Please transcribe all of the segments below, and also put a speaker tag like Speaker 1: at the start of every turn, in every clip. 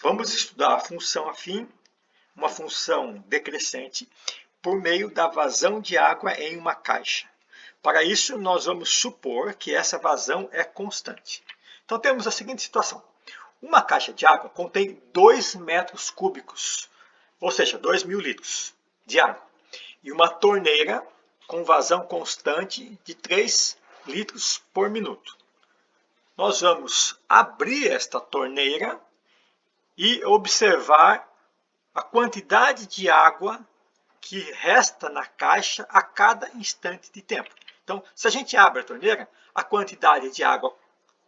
Speaker 1: Vamos estudar a função afim, uma função decrescente, por meio da vazão de água em uma caixa. Para isso, nós vamos supor que essa vazão é constante. Então, temos a seguinte situação. Uma caixa de água contém 2 metros cúbicos, ou seja, 2.000 litros de água. E uma torneira com vazão constante de 3 litros por minuto. Nós vamos abrir esta torneira e observar a quantidade de água que resta na caixa a cada instante de tempo. Então, se a gente abre a torneira, a quantidade de água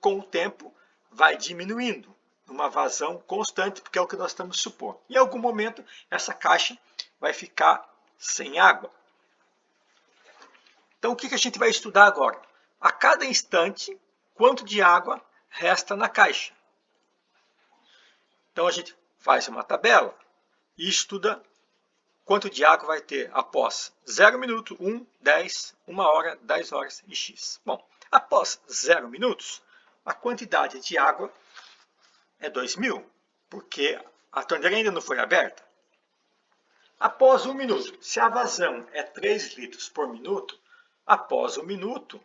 Speaker 1: com o tempo vai diminuindo, numa vazão constante, porque é o que nós estamos supondo. Em algum momento, essa caixa vai ficar sem água. Então, o que a gente vai estudar agora? A cada instante, quanto de água resta na caixa. Então, a gente faz uma tabela e estuda quanto de água vai ter após 0 minuto, 1, 10, 1 hora, 10 horas e x. Bom, após 0 minutos, a quantidade de água é 2.000, porque a torneira ainda não foi aberta. Após 1 minuto, se a vazão é 3 litros por minuto, após 1 minuto,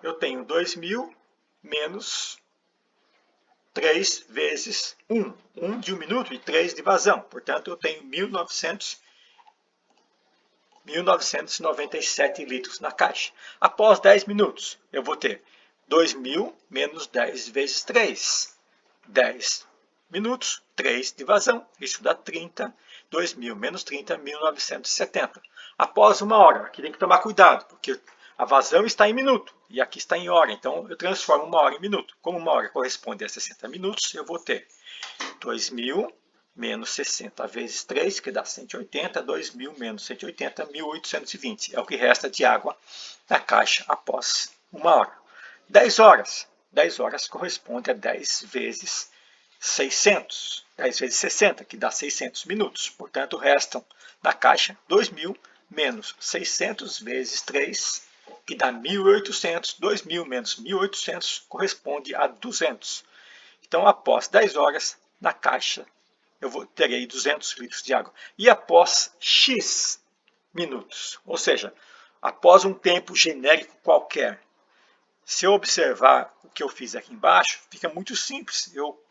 Speaker 1: eu tenho 2.000 menos 3 vezes 1. 1 de 1 minuto e 3 de vazão. Portanto, eu tenho 1.997 litros na caixa. Após 10 minutos, eu vou ter 2.000 menos 10 vezes 3. 10 minutos, 3 de vazão. Isso dá 30. 2.000 menos 30, 1.970. Após 1 hora, aqui tem que tomar cuidado, porque a vazão está em minuto e aqui está em hora. Então, eu transformo 1 hora em minuto. Como 1 hora corresponde a 60 minutos, eu vou ter 2.000 menos 60 vezes 3, que dá 180. 2.000 menos 180, 1.820. É o que resta de água na caixa após 1 hora. 10 horas. 10 horas corresponde a 10 vezes 600. 10 vezes 60, que dá 600 minutos. Portanto, restam na caixa 2.000 menos 600 vezes 3, que dá 1.800. 2.000 menos 1.800 corresponde a 200. Então, após 10 horas, na caixa, terei 200 litros de água. E após X minutos, ou seja, após um tempo genérico qualquer, se eu observar o que eu fiz aqui embaixo, fica muito simples. Eu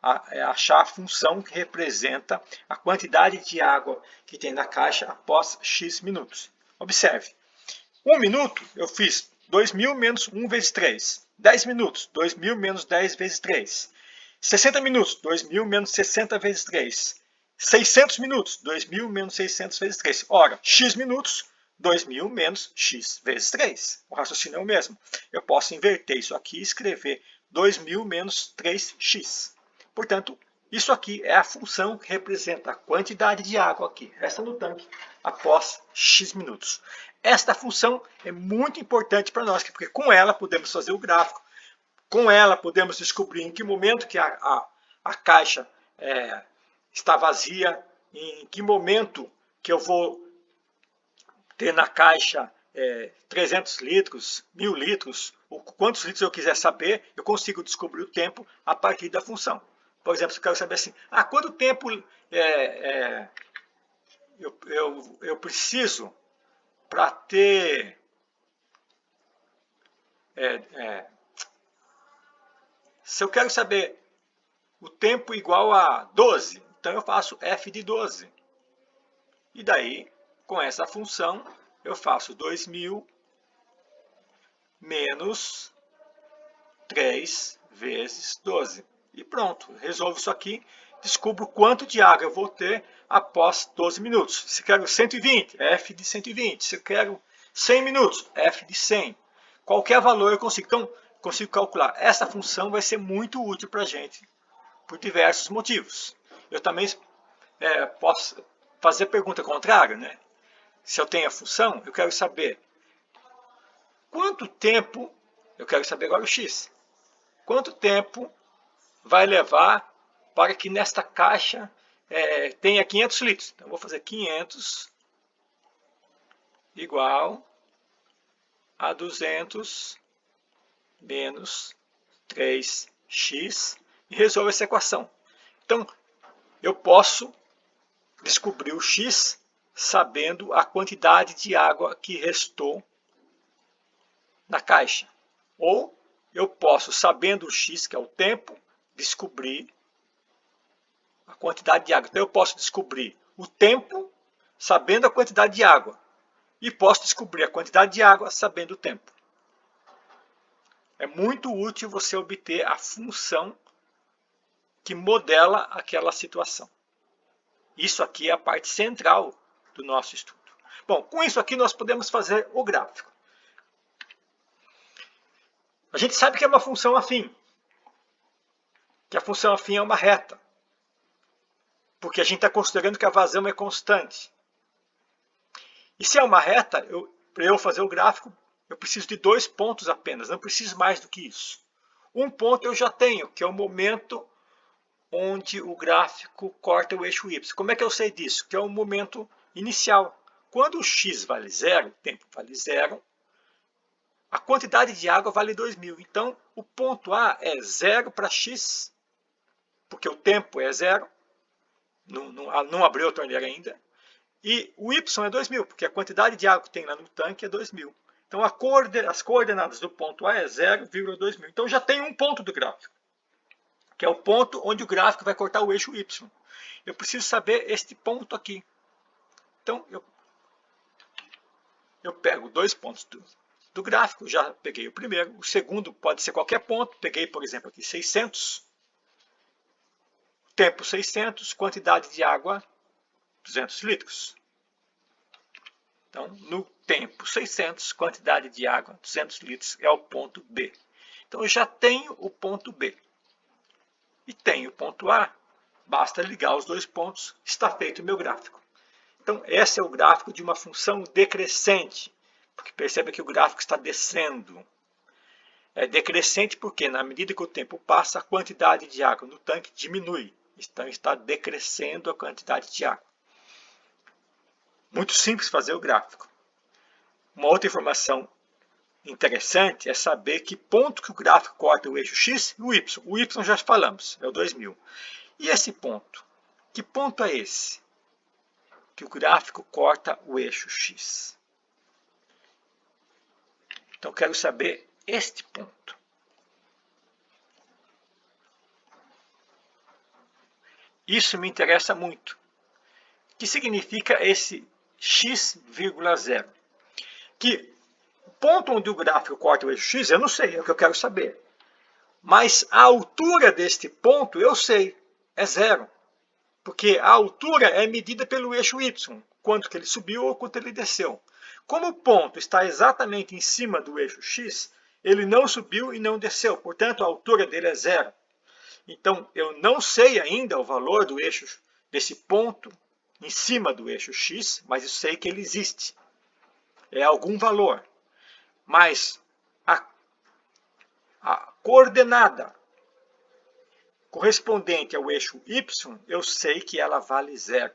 Speaker 1: achar a função que representa a quantidade de água que tem na caixa após X minutos. Observe. 1 minuto, eu fiz 2.000 menos 1 vezes 3. 10 minutos, 2.000 menos 10 vezes 3. 60 minutos, 2.000 menos 60 vezes 3. 600 minutos, 2.000 menos 600 vezes 3. Ora, X minutos, 2.000 menos X vezes 3. O raciocínio é o mesmo. Eu posso inverter isso aqui e escrever 2.000 menos 3x. Portanto, isso aqui é a função que representa a quantidade de água que resta no tanque após X minutos. Esta função é muito importante para nós, porque com ela podemos fazer o gráfico, com ela podemos descobrir em que momento que a caixa está vazia, em que momento que eu vou ter na caixa 300 litros, 1.000 litros, ou quantos litros eu quiser saber, eu consigo descobrir o tempo a partir da função. Por exemplo, se eu quero saber assim, quanto tempo eu preciso para ter se eu quero saber o tempo igual a 12, então eu faço f de 12. E daí, com essa função, eu faço 2.000 menos 3 vezes 12. E pronto, resolvo isso aqui, descubro quanto de água eu vou ter após 12 minutos. Se quero 120, f de 120. Se eu quero 100 minutos, f de 100. Qualquer valor eu consigo. Então, consigo calcular. Essa função vai ser muito útil para a gente, por diversos motivos. Eu também posso fazer pergunta contrária, né? Se eu tenho a função, eu quero saber quanto tempo, eu quero saber agora o x. Quanto tempo vai levar para que nesta caixa tenha 500 litros. Então, eu vou fazer 500 igual a 200 menos 3x e resolvo essa equação. Então, eu posso descobrir o x sabendo a quantidade de água que restou na caixa. Ou eu posso, sabendo o x, que é o tempo, descobrir a quantidade de água. Então, eu posso descobrir o tempo sabendo a quantidade de água. E posso descobrir a quantidade de água sabendo o tempo. É muito útil você obter a função que modela aquela situação. Isso aqui é a parte central do nosso estudo. Bom, com isso aqui nós podemos fazer o gráfico. A gente sabe que é uma função afim. Que a função afim é uma reta. Porque a gente está considerando que a vazão é constante. E se é uma reta, para eu fazer o gráfico, eu preciso de 2 pontos apenas. Não preciso mais do que isso. Um ponto eu já tenho, que é o momento onde o gráfico corta o eixo Y. Como é que eu sei disso? Que é o momento inicial. Quando o x vale zero, o tempo vale zero, a quantidade de água vale 2000. Então, o ponto A é 0 para x, porque o tempo é zero, não abriu a torneira ainda. E o y é 2000, porque a quantidade de água que tem lá no tanque é 2000. Então, as coordenadas do ponto A é 0,2000. Então, já tem um ponto do gráfico, que é o ponto onde o gráfico vai cortar o eixo y. Eu preciso saber este ponto aqui. Então, eu pego 2 pontos do gráfico, já peguei o primeiro. O segundo pode ser qualquer ponto. Peguei, por exemplo, aqui 600. Tempo 600, quantidade de água 200 litros. Então, no tempo 600, quantidade de água 200 litros é o ponto B. Então, eu já tenho o ponto B. E tenho o ponto A, basta ligar os 2 pontos, está feito o meu gráfico. Então, esse é o gráfico de uma função decrescente, porque percebe que o gráfico está descendo. É decrescente porque, na medida que o tempo passa, a quantidade de água no tanque diminui. Então, está decrescendo a quantidade de água. Muito simples fazer o gráfico. Uma outra informação interessante é saber que ponto que o gráfico corta o eixo x e o y. O y já falamos, é o 2000. E esse ponto? Que ponto é esse? Que o gráfico corta o eixo x. Então, quero saber este ponto. Isso me interessa muito. O que significa esse x,0? Que o ponto onde o gráfico corta o eixo x, eu não sei, é o que eu quero saber. Mas a altura deste ponto, eu sei, é 0. Porque a altura é medida pelo eixo y, quanto que ele subiu ou quanto ele desceu. Como o ponto está exatamente em cima do eixo x, ele não subiu e não desceu, portanto a altura dele é 0. Então eu não sei ainda o valor do eixo desse ponto em cima do eixo x, mas eu sei que ele existe. É algum valor. Mas a coordenada correspondente ao eixo y, eu sei que ela vale 0,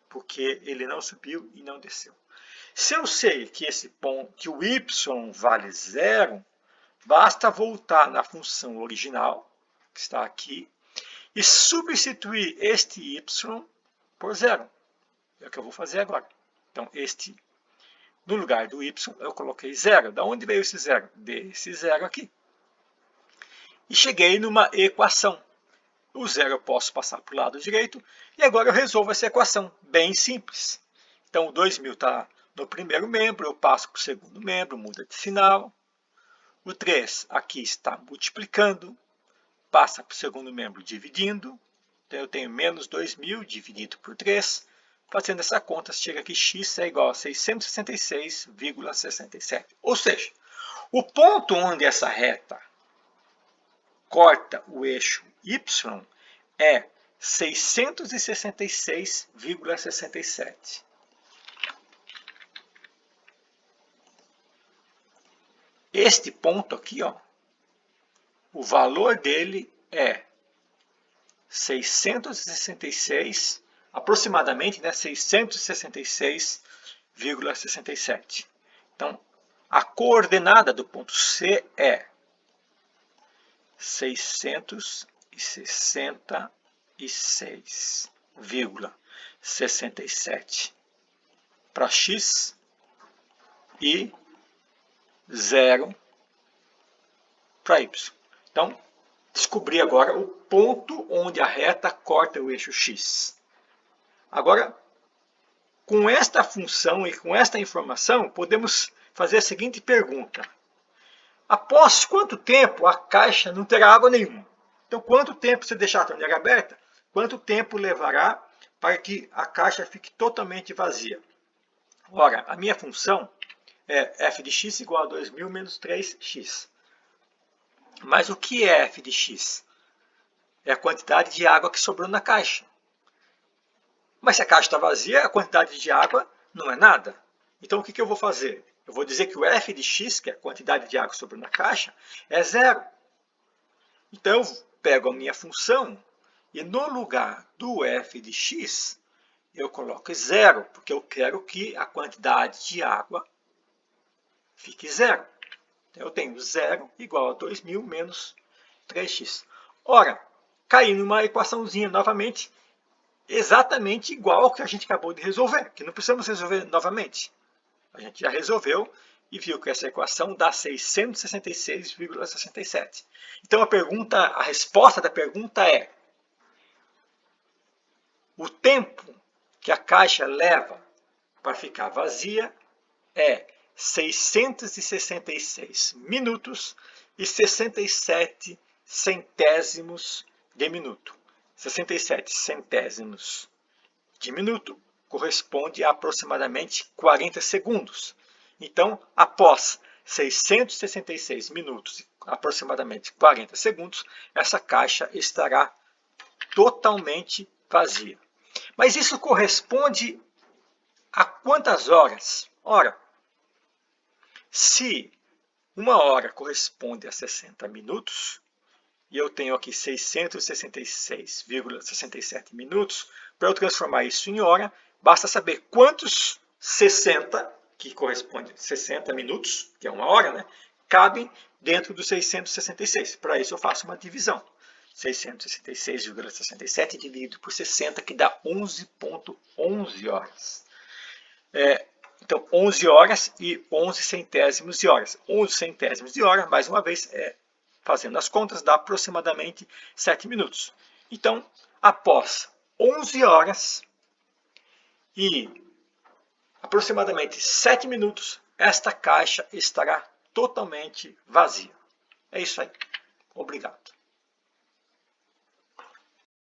Speaker 1: porque ele não subiu e não desceu. Se eu sei que esse ponto, que o y vale 0, basta voltar na função original, que está aqui, e substituir este y por 0. É o que eu vou fazer agora. Então, no lugar do y, eu coloquei 0. Da onde veio esse 0? Desse 0 aqui. E cheguei numa equação. O 0 eu posso passar para o lado direito. E agora eu resolvo essa equação. Bem simples. Então, o 2000 está no primeiro membro. Eu passo para o segundo membro, muda de sinal. O 3 aqui está multiplicando. Passa para o segundo membro dividindo. Então, eu tenho menos 2000 dividido por 3. Fazendo essa conta, chega aqui x é igual a 666,67. Ou seja, o ponto onde essa reta corta o eixo y é 666,67. Este ponto aqui, ó, o valor dele é 666, aproximadamente, né, 666,67. Então, a coordenada do ponto C é 666,67. 66,67 para x e 0 para y. Então, descobri agora o ponto onde a reta corta o eixo x. Agora, com esta função e com esta informação, podemos fazer a seguinte pergunta. Após quanto tempo a caixa não terá água nenhuma? Então, quanto tempo você deixar a torneira aberta, quanto tempo levará para que a caixa fique totalmente vazia? Ora, a minha função é f de x igual a 2000 menos 3x. Mas o que é f de x? É a quantidade de água que sobrou na caixa. Mas se a caixa está vazia, a quantidade de água não é nada. Então, o que eu vou fazer? Eu vou dizer que o f de x, que é a quantidade de água que sobrou na caixa, é zero. Então, eu pego a minha função e no lugar do f de x, eu coloco zero, porque eu quero que a quantidade de água fique zero. Então, eu tenho zero igual a 2000 menos 3x. Ora, caí numa equaçãozinha novamente, exatamente igual ao que a gente acabou de resolver, que não precisamos resolver novamente. A gente já resolveu e viu que essa equação dá 666,67. Então, a resposta da pergunta é: o tempo que a caixa leva para ficar vazia é 666 minutos e 67 centésimos de minuto. 67 centésimos de minuto corresponde a aproximadamente 40 segundos. Então, após 666 minutos e aproximadamente 40 segundos, essa caixa estará totalmente vazia. Mas isso corresponde a quantas horas? Ora, se uma hora corresponde a 60 minutos, e eu tenho aqui 666,67 minutos, para eu transformar isso em hora, basta saber quantos 60, que corresponde a 60 minutos, que é uma hora, né, cabem dentro dos 666. Para isso eu faço uma divisão. 666,67 dividido por 60, que dá 11,11 horas. Então, 11 horas e 11 centésimos de horas. 11 centésimos de hora, mais uma vez, fazendo as contas, dá aproximadamente 7 minutos. Então, após 11 horas e aproximadamente 7 minutos, esta caixa estará totalmente vazia. É isso aí. Obrigado.